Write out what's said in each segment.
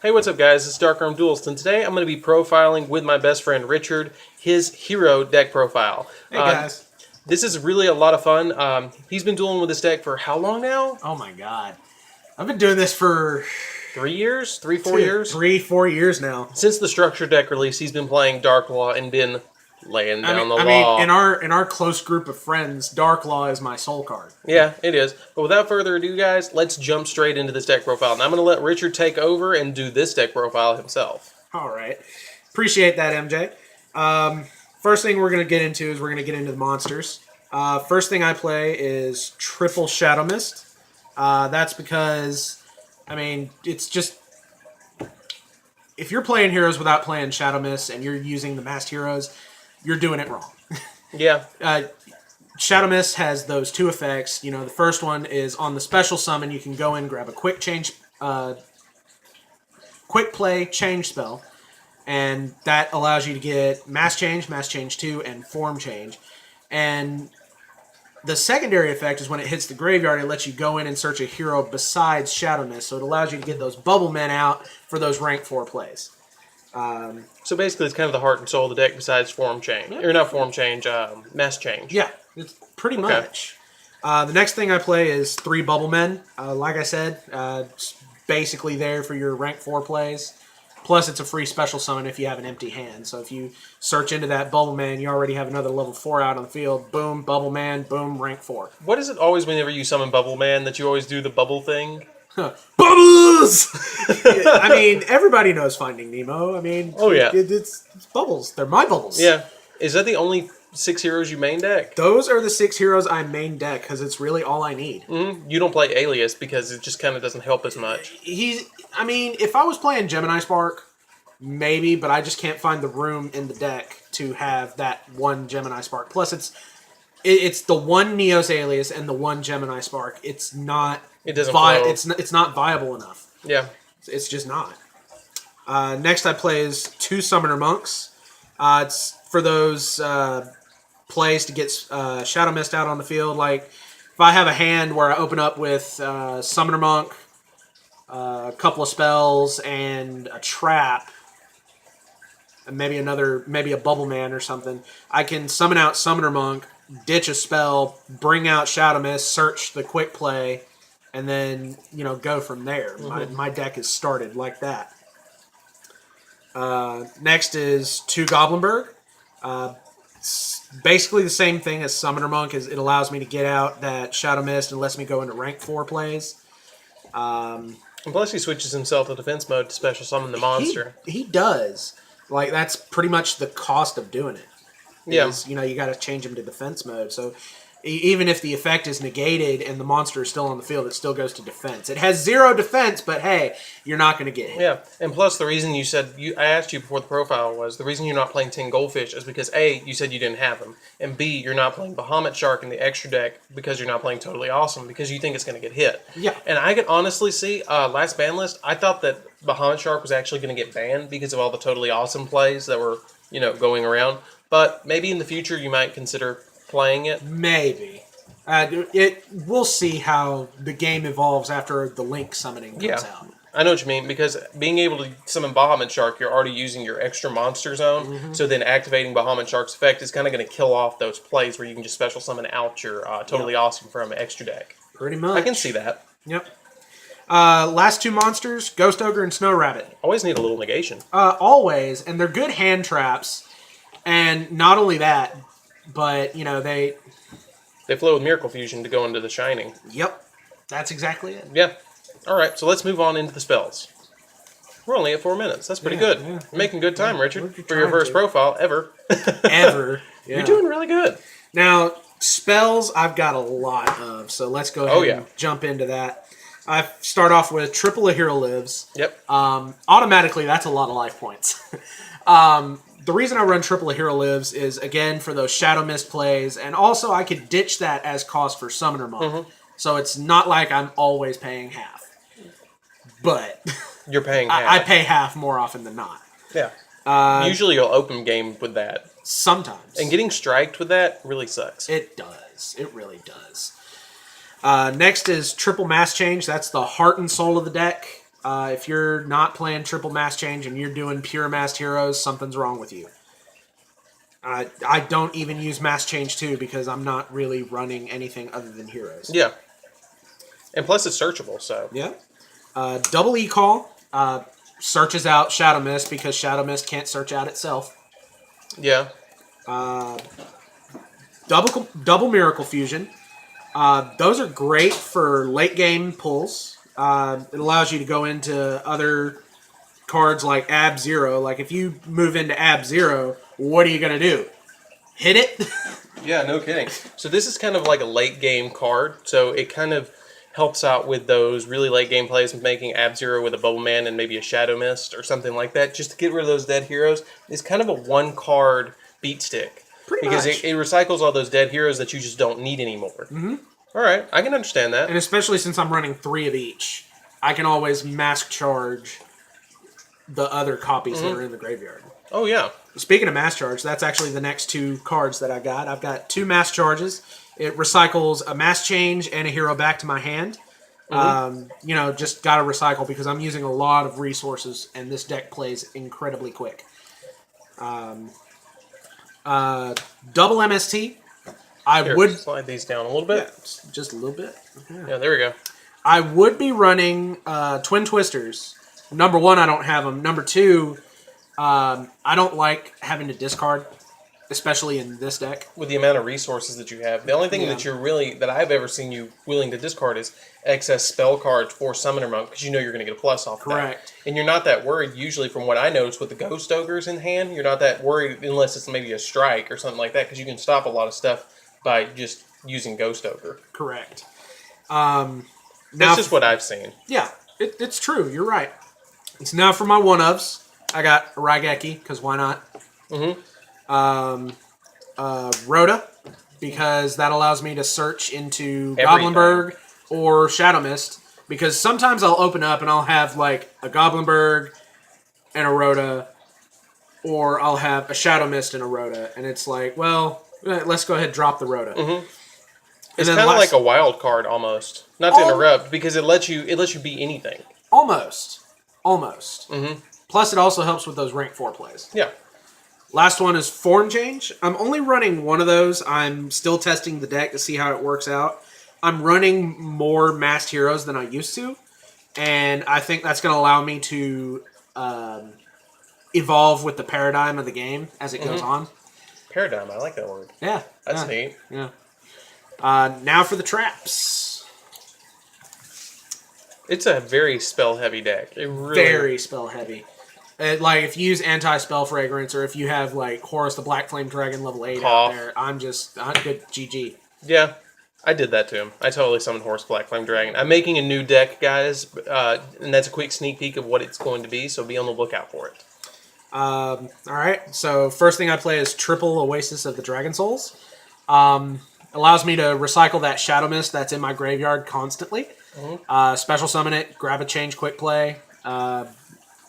Hey, what's up, guys? It's DarkArmedDuelist, and today I'm going to be profiling with my best friend Richard his hero deck profile. Hey guys. This is really a lot of fun. He's been dueling with this deck for how long now? Oh my god. I've been doing this for 3 years? 4 years? 3-4 years now. Since the structure deck release, he's been playing Dark Law and been laying down the law. I mean, in our close group of friends, Dark Law is my soul card. Yeah, it is. But without further ado, guys, let's jump straight into this deck profile. And I'm going to let Richard take over and do this deck profile himself. All right. Appreciate that, MJ. First thing we're going to get into is we're going to get into the monsters. First thing I play is triple Shadow Mist. That's because, I mean, it's just... If you're playing heroes without playing Shadow Mist and you're using the masked heroes, you're doing it wrong. Yeah. Shadow Mist has those two effects. You know, the first one is on the special summon, you can go in, grab a quick play change spell, and that allows you to get Mass Change 2, and Form Change. And the secondary effect is when it hits the graveyard, it lets you go in and search a hero besides Shadow Mist, so it allows you to get those Bubble Men out for those rank 4 plays. So basically, it's kind of the heart and soul of the deck besides Form Change. Or not Form Change, Mass Change. Yeah, it's pretty much. The next thing I play is 3 Bubble Men. Like I said, it's basically there for your rank 4 plays. Plus, it's a free special summon if you have an empty hand. So if you search into that Bubble Man, you already have another level 4 out on the field. Boom, Bubble Man, boom, rank 4. What is it always whenever you summon Bubble Man that you always do the bubble thing? Bubbles! I mean, everybody knows Finding Nemo. I mean, oh yeah, it's bubbles. They're my bubbles. Yeah. Is that the only 6 heroes you main deck? Those are the 6 heroes I main deck because it's really all I need. Mm-hmm. You don't play Alias because it just kind of doesn't help as much. I mean, if I was playing Gemini Spark, maybe, but I just can't find the room in the deck to have that one Gemini Spark. Plus, it's the one Neos Alias and the one Gemini Spark. It's not. It doesn't flow. It's not viable enough. Yeah. It's just not. Next I play is 2 Summoner Monks. It's for those plays to get Shadow Mist out on the field. Like, if I have a hand where I open up with Summoner Monk, a couple of spells, and a trap, and maybe a Bubble Man or something, I can summon out Summoner Monk, ditch a spell, bring out Shadow Mist, search the quick play, and then, go from there. Mm-hmm. My deck is started like that. Next is 2 Goblinberg. It's basically the same thing as Summoner Monk. It allows me to get out that Shadow Mist and lets me go into rank 4 plays. And plus he switches himself to defense mode to special summon the monster. He does. Like, that's pretty much the cost of doing it. Yeah. You got to change him to defense mode. So even if the effect is negated and the monster is still on the field, it still goes to defense. It has 0 defense, but hey, you're not going to get hit. Yeah, and plus the reason I asked you before the profile was, the reason you're not playing 10 Goldfish is because A, you said you didn't have them, and B, you're not playing Bahamut Shark in the extra deck because you're not playing Totally Awesome because you think it's going to get hit. Yeah. And I could honestly see, last ban list, I thought that Bahamut Shark was actually going to get banned because of all the Totally Awesome plays that were, going around. But maybe in the future you might consider playing it. Maybe. We'll see how the game evolves after the Link summoning comes out. I know what you mean, because being able to summon Bahamut Shark, you're already using your extra monster zone, so then activating Bahamut Shark's effect is kind of going to kill off those plays where you can just special summon out your Totally Awesome from an extra deck. Pretty much. I can see that. Yep. Last 2 monsters, Ghost Ogre and Snow Rabbit. Always need a little negation. Always, and they're good hand traps, and not only that, but, They flow with Miracle Fusion to go into the Shining. Yep. That's exactly it. Yeah. Alright, so let's move on into the spells. We're only at 4 minutes. That's pretty good. Yeah. You're making good time, Richard, for your first profile ever. Ever. Yeah. You're doing really good. Now, spells I've got a lot of, so let's go ahead and jump into that. I start off with Triple a Hero Lives. Yep. Automatically, that's a lot of life points. The reason I run Triple a Hero Lives is, again, for those Shadow Mist plays, and also I could ditch that as cost for Summoner Monk. Mm-hmm. So it's not like I'm always paying half. But you're paying half. I pay half more often than not. Yeah. Usually you'll open game with that. Sometimes. And getting striked with that really sucks. It does. It really does. Next is Triple Mass Change. That's the heart and soul of the deck. If you're not playing triple mass change and you're doing pure masked heroes, something's wrong with you. I don't even use mass change 2 because I'm not really running anything other than heroes. Yeah. And plus it's searchable, so. Yeah. Double E-Call searches out Shadow Mist because Shadow Mist can't search out itself. Yeah. Double Miracle Fusion. Those are great for late game pulls. It allows you to go into other cards like Ab Zero. Like if you move into Ab Zero, what are you going to do? Hit it? Yeah, no kidding. So this is kind of like a late game card. So it kind of helps out with those really late game plays with making Ab Zero with a Bubble Man and maybe a Shadow Mist or something like that. Just to get rid of those dead heroes. It's kind of a one card beat stick. Because it recycles all those dead heroes that you just don't need anymore. Mm-hmm. All right, I can understand that. And especially since I'm running 3 of each, I can always mask charge the other copies that are in the graveyard. Oh, yeah. Speaking of mass charge, that's actually the next 2 cards that I got. I've got 2 mass charges. It recycles a mass change and a hero back to my hand. Just got to recycle because I'm using a lot of resources, and this deck plays incredibly quick. Double MST. I would slide these down a little bit. Yeah, just a little bit. Yeah, there we go. I would be running Twin Twisters. Number 1, I don't have them. Number 2, I don't like having to discard, especially in this deck. With the amount of resources that you have, the only thing that I've ever seen you willing to discard is excess spell cards for Summoner Monk because you know you're going to get a plus off. Correct. That. And you're not that worried. Usually, from what I noticed with the Ghost Ogres in hand, you're not that worried unless it's maybe a strike or something like that because you can stop a lot of stuff by just using Ghost Ogre. Correct. That's just what I've seen. Yeah, it's true. You're right. It's now for my one-ofs. I got Raigeki, because why not? Rhoda, because that allows me to search into Goblinberg or Shadow Mist. Because sometimes I'll open up and I'll have like a Goblinberg and a Rhoda, or I'll have a Shadow Mist and a Rhoda. And it's like, well, let's go ahead and drop the Rhoda. It's kind of like a wild card almost. Not to interrupt, because it lets you be anything. Almost. Plus, it also helps with those rank 4 plays. Yeah. Last one is Form Change. I'm only running one of those. I'm still testing the deck to see how it works out. I'm running more masked heroes than I used to, and I think that's going to allow me to evolve with the paradigm of the game as it goes on. Paradigm, I like that word. Yeah. That's neat. Yeah. Now for the traps. It's a very spell-heavy deck. It really Very spell-heavy. Like, if you use Anti-Spell Fragrance, or if you have, like, Horus the Black Flame Dragon level 8 out there, I'm good GG. Yeah, I did that to him. I totally summoned Horus Black Flame Dragon. I'm making a new deck, guys, and that's a quick sneak peek of what it's going to be, so be on the lookout for it. Alright, so first thing I play is Triple Oasis of the Dragon Souls. Allows me to recycle that Shadow Mist that's in my graveyard constantly. Special summon it, grab a change quick play.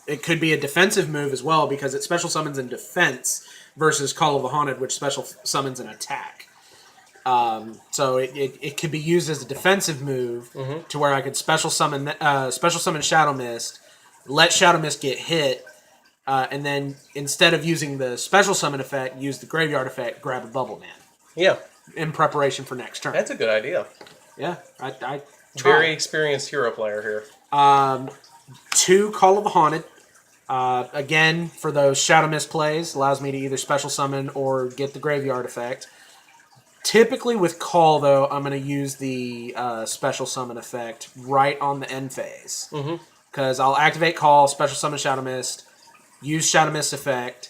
It could be a defensive move as well because it special summons in defense versus Call of the Haunted, which special summons an attack. So it could be used as a defensive move to where I could special summon Shadow Mist, let Shadow Mist get hit, and then instead of using the special summon effect, use the graveyard effect, grab a Bubble Man. Yeah. In preparation for next turn. That's a good idea. Yeah, I very experienced hero player here. 2 Call of the Haunted. Again, for those Shadow Mist plays, allows me to either special summon or get the graveyard effect. Typically with Call, though, I'm going to use the special summon effect right on the end phase. Because I'll activate Call, special summon Shadow Mist, use Shadow Mist effect,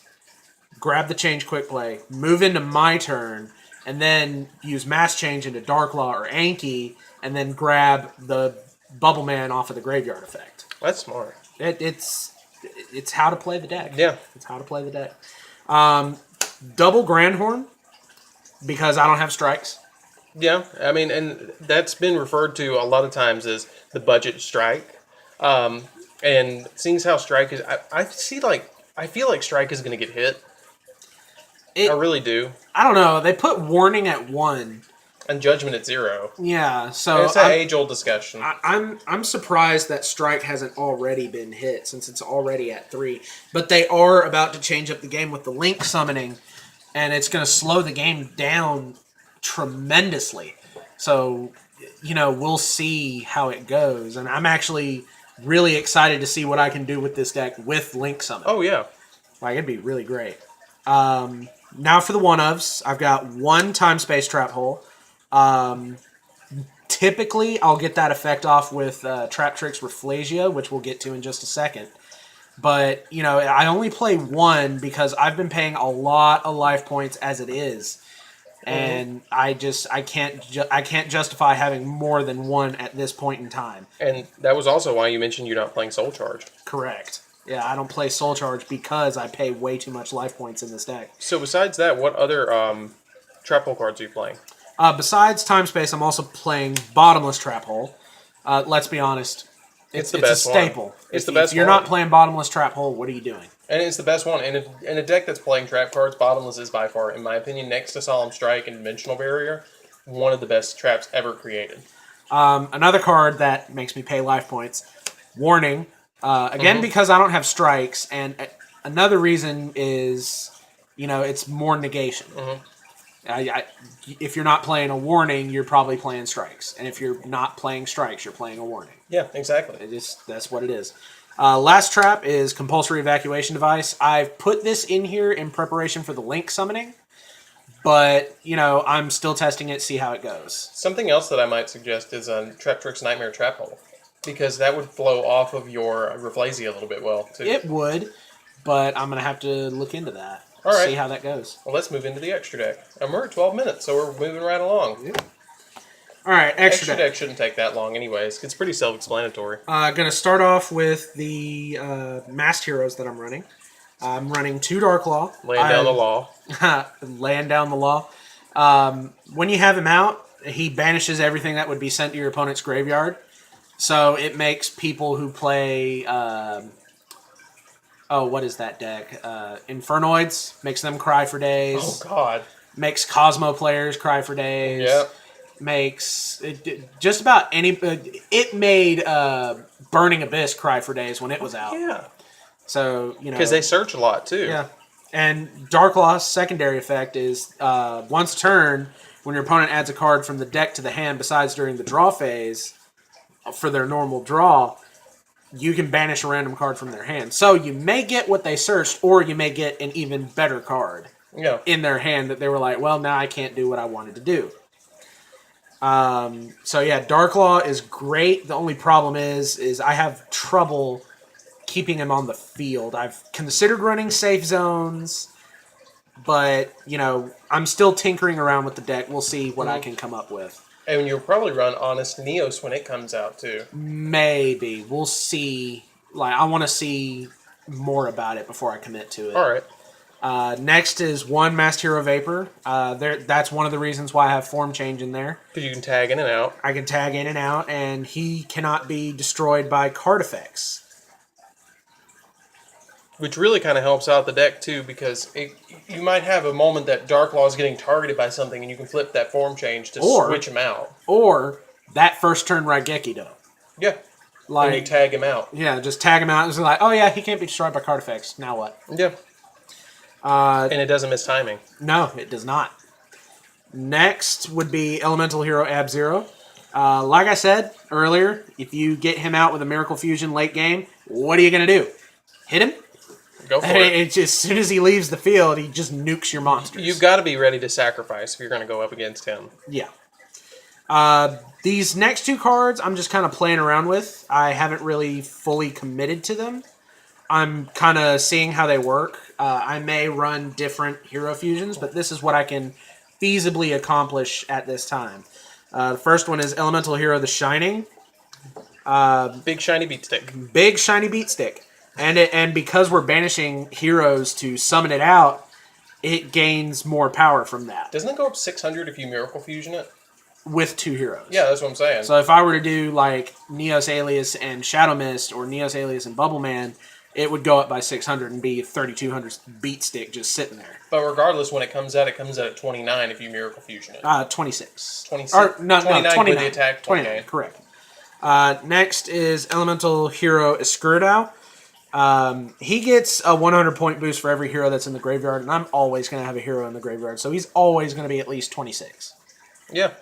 grab the change quick play, move into my turn, and then use Mass Change into Dark Law or Anki, and then grab the Bubble Man off of the graveyard effect. That's smart. It's how to play the deck. Yeah. It's how to play the deck. Double Grandhorn, because I don't have strikes. Yeah, I mean, and that's been referred to a lot of times as the budget strike. And seeing as how strike is, I feel like strike is going to get hit. I really do. I don't know. They put warning at 1. And Judgment at 0. Yeah, so And it's an age-old discussion. I'm surprised that Strike hasn't already been hit since it's already at 3. But they are about to change up the game with the Link summoning, and it's going to slow the game down tremendously. So, we'll see how it goes. And I'm actually really excited to see what I can do with this deck with Link summon. Oh, yeah. It'd be really great. Now for the one-ofs, I've got 1 time-space trap hole. Typically, I'll get that effect off with Trap Tricks Rafflesia, which we'll get to in just a second. But, I only play 1 because I've been paying a lot of life points as it is. And I can't justify having more than 1 at this point in time. And that was also why you mentioned you're not playing Soul Charge. Correct. Yeah, I don't play Soul Charge because I pay way too much life points in this deck. So besides that, what other trap hole cards are you playing? Besides Time Space, I'm also playing Bottomless Trap Hole. Let's be honest, it's the best a staple. It's the best If you're not playing Bottomless Trap Hole, what are you doing? And it's the best one. And in a deck that's playing trap cards, Bottomless is by far, in my opinion, next to Solemn Strike and Dimensional Barrier, one of the best traps ever created. Another card that makes me pay life points, Warning. Again, because I don't have strikes, and another reason is, it's more negation. If you're not playing a Warning, you're probably playing strikes, and if you're not playing strikes, you're playing a Warning. Yeah, exactly. That's what it is. Last trap is Compulsory Evacuation Device. I've put this in here in preparation for the Link summoning, but, I'm still testing it, see how it goes. Something else that I might suggest is Trap Tricks Nightmare Trap Hole. Because that would flow off of your Rafflesia a little bit well, too. It would, but I'm going to have to look into that. All right. See how that goes. Well, let's move into the extra deck. And we're at 12 minutes, so we're moving right along. Yeah. All right, extra deck shouldn't take that long anyways. It's pretty self-explanatory. Going to start off with the Masked Heroes that I'm running. I'm running 2 Dark Law. Laying down the law. Laying down the law. When you have him out, he banishes everything that would be sent to your opponent's graveyard. So it makes people who play, what is that deck? Infernoids, makes them cry for days. Oh, God. Makes Cosmo players cry for days. Yep. Makes just about any... it made Burning Abyss cry for days when it was out. Yeah. So, Because they search a lot, too. Yeah. And Darklaw's secondary effect is once a turn, when your opponent adds a card from the deck to the hand besides during the draw phase... for their normal draw, you can banish a random card from their hand. So you may get what they searched, or you may get an even better card in their hand that they were like, well, now I can't do what I wanted to do. So yeah, Darklaw is great. The only problem is I have trouble keeping him on the field. I've considered running safe zones, but, I'm still tinkering around with the deck. We'll see what I can come up with. And you'll probably run Honest Neos when it comes out, too. Maybe. We'll see. I want to see more about it before I commit to it. All right. Next is 1 Masked Hero Vapor. That's one of the reasons why I have Form Change in there. Because you can tag in and out. I can tag in and out, and he cannot be destroyed by card effects. Which really kind of helps out the deck, too, because you might have a moment that Darklaw is getting targeted by something, and you can flip that form change to switch him out. Or that first turn Raigeki, though. Yeah. And you tag him out. Yeah, just tag him out. And it's like, oh yeah, he can't be destroyed by card effects. Now what? Yeah. And it doesn't miss timing. No, it does not. Next would be Elemental Hero Ab-Zero. Like I said earlier, if you get him out with a Miracle Fusion late game, what are you going to do? Hit him? Go for it. As soon as he leaves the field, he just nukes your monsters. You've got to be ready to sacrifice if you're going to go up against him. Yeah. These next 2 cards, I'm just kind of playing around with. I haven't really fully committed to them. I'm kind of seeing how they work. I may run different hero fusions, but this is what I can feasibly accomplish at this time. The first one is Elemental Hero The Shining. Big shiny beat stick. Big shiny beat stick. And because we're banishing heroes to summon it out, it gains more power from that. Doesn't it go up 600 if you Miracle Fusion it? With 2 heroes. Yeah, that's what I'm saying. So if I were to do like Neos Alias and Shadow Mist, or Neos Alias and Bubble Man, it would go up by 600 and be a 3200 beat stick just sitting there. But regardless, when it comes out at 29 if you Miracle Fusion it. 26. 26. Or, no, 29 no, 29. with the attack 29, gain. correct. Next is Elemental Hero Escurdow. He gets a 100-point boost for every hero that's in the graveyard, and I'm always going to have a hero in the graveyard, so he's always going to be at least 26. Yeah.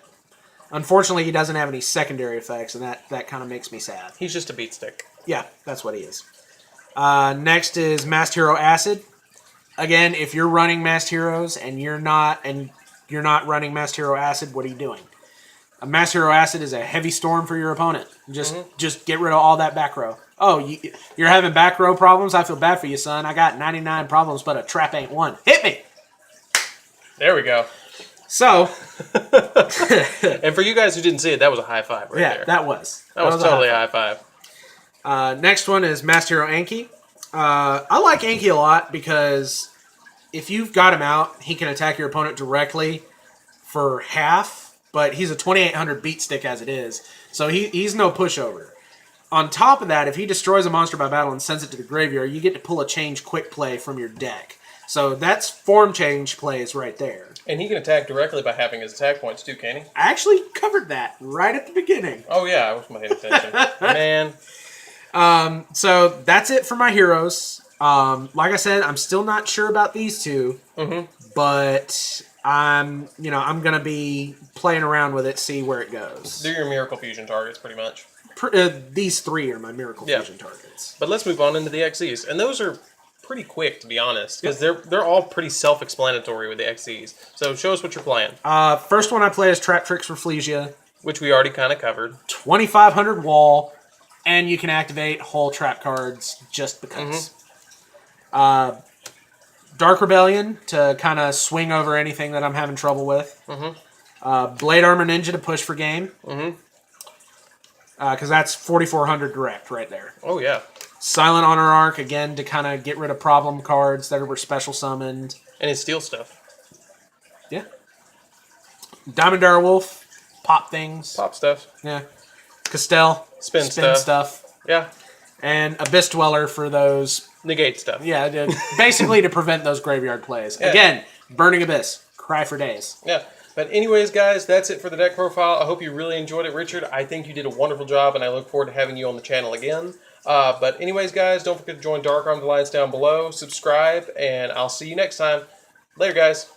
Unfortunately, he doesn't have any secondary effects, and that kind of makes me sad. He's just a beat stick. Yeah, that's what he is. Next is Masked Hero Acid. Again, if you're running Masked Heroes and you're not running Masked Hero Acid, what are you doing? A Masked Hero Acid is a heavy storm for your opponent. Just get rid of all that back row. Oh, you're having back row problems? I feel bad for you, son. I got 99 problems, but a trap ain't one. Hit me! There we go. So, and for you guys who didn't see it, that was a high five right there. That was Totally a high five. Next one is Masked Hero Anki. I like Anki a lot because if you've got him out, he can attack your opponent directly for half, but he's a 2800 beat stick as it is, so he's no pushover. On top of that, if he destroys a monster by battle and sends it to the graveyard, you get to pull a change quick play from your deck. So that's form change plays right there. And he can attack directly by having his attack points too, can he? I actually covered that right at the beginning. Oh yeah, I wasn't paying attention. Man. So that's it for my heroes. Like I said, I'm still not sure about these two, but I'm gonna be playing around with it, see where it goes. They're your Miracle Fusion targets, pretty much. These three are my Miracle Fusion targets. But let's move on into the XEs, and those are pretty quick, to be honest, because they're all pretty self-explanatory with the XEs. So show us what you're playing. First one I play is Trap Tricks for Flesia, which we already kind of covered. 2500 wall, and you can activate whole trap cards just because. Dark Rebellion to kind of swing over anything that I'm having trouble with. Blade Armor Ninja to push for game. Because that's 4400 direct right there. Oh, yeah. Silent Honor Arc, again, to kind of get rid of problem cards that were special summoned. And his steel stuff. Yeah. Diamond Direwolf, pop things. Pop stuff. Yeah. Castell, spin stuff. Yeah. And Abyss Dweller for those... negate stuff. Yeah, basically to prevent those graveyard plays. Yeah. Again, Burning Abyss. Cry for days. Yeah. But anyways, guys, that's it for the deck profile. I hope you really enjoyed it, Richard. I think you did a wonderful job, and I look forward to having you on the channel again. But anyways, guys, don't forget to join DarkArmedAlliance down below. Subscribe, and I'll see you next time. Later, guys.